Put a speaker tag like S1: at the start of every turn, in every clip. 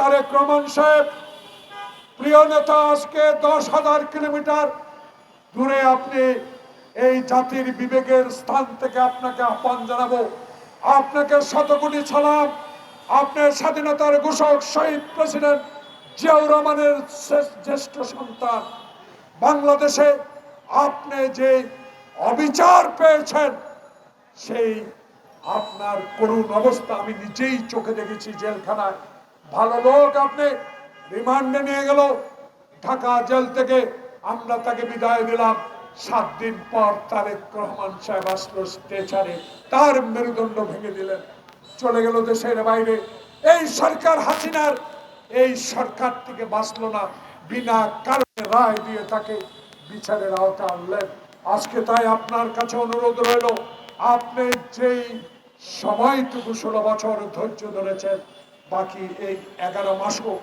S1: তারেক রহমান সাহেব, প্রিয় নেতা, আজকে 10,000 কিলোমিটার দূরে আপনি এই জাতির বিবেকের স্থান থেকে আপনাকে আহ্বান জানাবো। আপনাকে শতকোটি সালাম। আপনার স্বাধীনতার ঘোষক শহীদ প্রেসিডেন্ট জিয়াউর রহমানের জ্যেষ্ঠ সন্তান। বাংলাদেশে আপনি যে অবিচার পেয়েছেন, সেই আপনার করুণ অবস্থা আমি নিজেই চোখে দেখেছি জেলখানায়। ভালো লোক আপনি রিমান্ডে নিয়ে গেল ঢাকা জেল থেকে, আমরা তাকে বিদায় দিলাম। 7 দিন পর তারেক রহমান সাহেব আসলো স্ট্রেচারে, তার মেরুদণ্ড ভেঙে দিলেন, চলে গেল দেশের বাইরে। এই সরকার হাসিনার এই সরকার থেকে বাঁচলো না, বিনা কারণে রায় দিয়ে তাকে বিচারের আওতা আনলেন। আজকে তাই আপনার কাছে অনুরোধ রইল, আপনি যেই সময়টুকু 16 বছর ধৈর্য ধরেছেন, বাকি এই 11 মাসও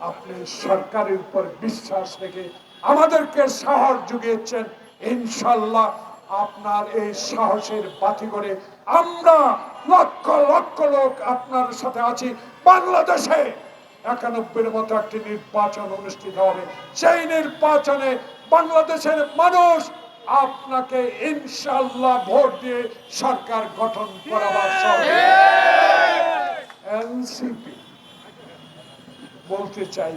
S1: আপনি সরকারের উপর বিশ্বাস রেখে আমাদেরকে সাহস জুগিয়েছেন। ইনশাল্লাহ আপনার এই সাহসের বাতি করে আমরা লক্ষ লক্ষ লোক আপনার সাথে আছি। বাংলাদেশে 91-এর মতো একটি নির্বাচন অনুষ্ঠিত হবে। সেই নির্বাচনে বাংলাদেশের মানুষ আপনাকে ইনশাল্লাহ ভোট দিয়ে সরকার গঠন করাবার সঙ্গে এনসিপি বলতে চাই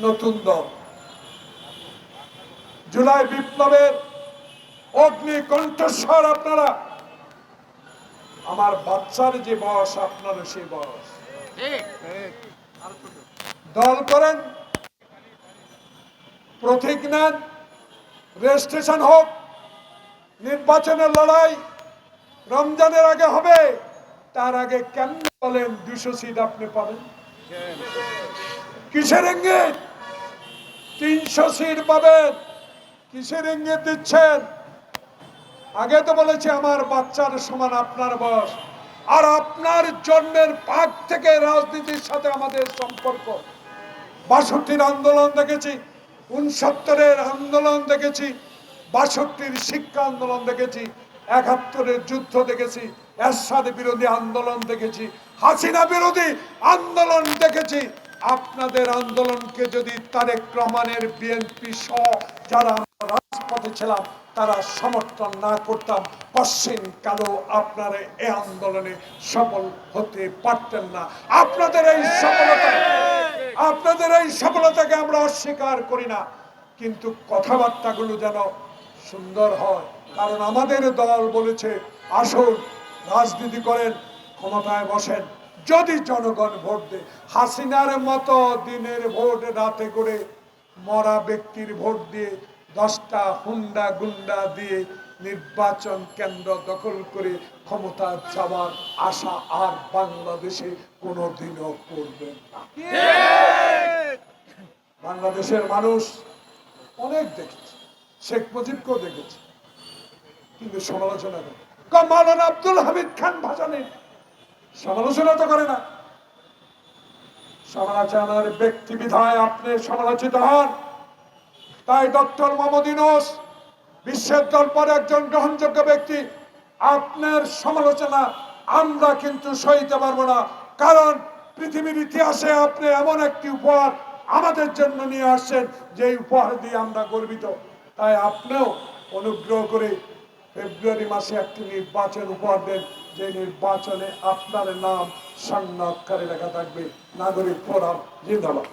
S1: নতুন দল, জুলাই বিপ্লবের অগ্নি কণ্ঠস্বর আপনারা। আমার বাচ্চার যে বয়স, আপনার সেই বয়স। দল করেন, প্রতীক নেন, রেজিস্ট্রেশন হোক। নির্বাচনের লড়াই রমজানের আগে হবে, তার আগে কেমন বলেন 200 সিট আপনি পাবেন? কিসের ইঙ্গিত? 300 সিট পাবেন, কিসের ইঙ্গিত দিচ্ছেন? আগে তো বলেছি আমার বাচ্চার সমান আপনার বয়স, আর আপনার জন্মের পাক থেকে রাজনীতির সাথে আমাদের সম্পর্ক। 62-র আন্দোলন দেখেছি, 69-এর আন্দোলন দেখেছি, 62-র শিক্ষা আন্দোলন দেখেছি, 71-এর যুদ্ধ দেখেছি, এরশাদ বিরোধী আন্দোলন দেখেছি, হাসিনা বিরোধী আন্দোলন দেখেছি। আপনাদের আন্দোলনকে যদি তারেক রহমানের বিএনপি সহ যারা রাজপথে ছিলাম তারা সমর্থন না করতাম, পশ্চিম কালো আপনারা এই আন্দোলনে সফল হতে পারতেন না। আপনাদের এই সফলতাকে আমরা অস্বীকার করি না, কিন্তু কথাবার্তাগুলো যেন সুন্দর হয়। কারণ আমাদের দল বলেছে, আসুন রাজনীতি করেন, ক্ষমতায় বসেন, যদি জনগণ ভোট দেয়। হাসিনার মতো দিনের ভোট রাতে করে মরা ব্যক্তির ভোট দিয়ে 10টা হুন্ডা গুন্ডা দিয়ে নির্বাচন কেন্দ্র দখল করে ক্ষমতা যাওয়ার আশা আর বাংলাদেশে কোনোদিনও করবে না। বাংলাদেশের মানুষ অনেক দেখেছে, শেখ মুজিবকেও দেখেছে, কিন্তু সমালোচনা করে। মাওলানা আব্দুল হামিদ খান ভাসানী সমালোচনা তো করে না। সমালোচনার ব্যক্তি বিধায় আপনি সমালোচিত হন। তাই ডক্টর মোহাম্মদ ইউনূস বিশ্বের দরবারে একজন গ্রহণযোগ্য ব্যক্তি, আপনার সমালোচনা আমরা কিন্তু সইতে পারবো না। কারণ পৃথিবীর ইতিহাসে আপনি এমন একটি উপহার আমাদের জন্য নিয়ে আসছেন, যে উপহার দিয়ে আমরা গর্বিত। তাই আপনিও অনুগ্রহ করে ফেব্রুয়ারি মাসে একটি নির্বাচন উপহার দেন, যে নির্বাচনে আপনার নাম স্বর্ণ অক্ষরে লেখা থাকবে, নাগরিক ফোরাম জিন্দাবাদ।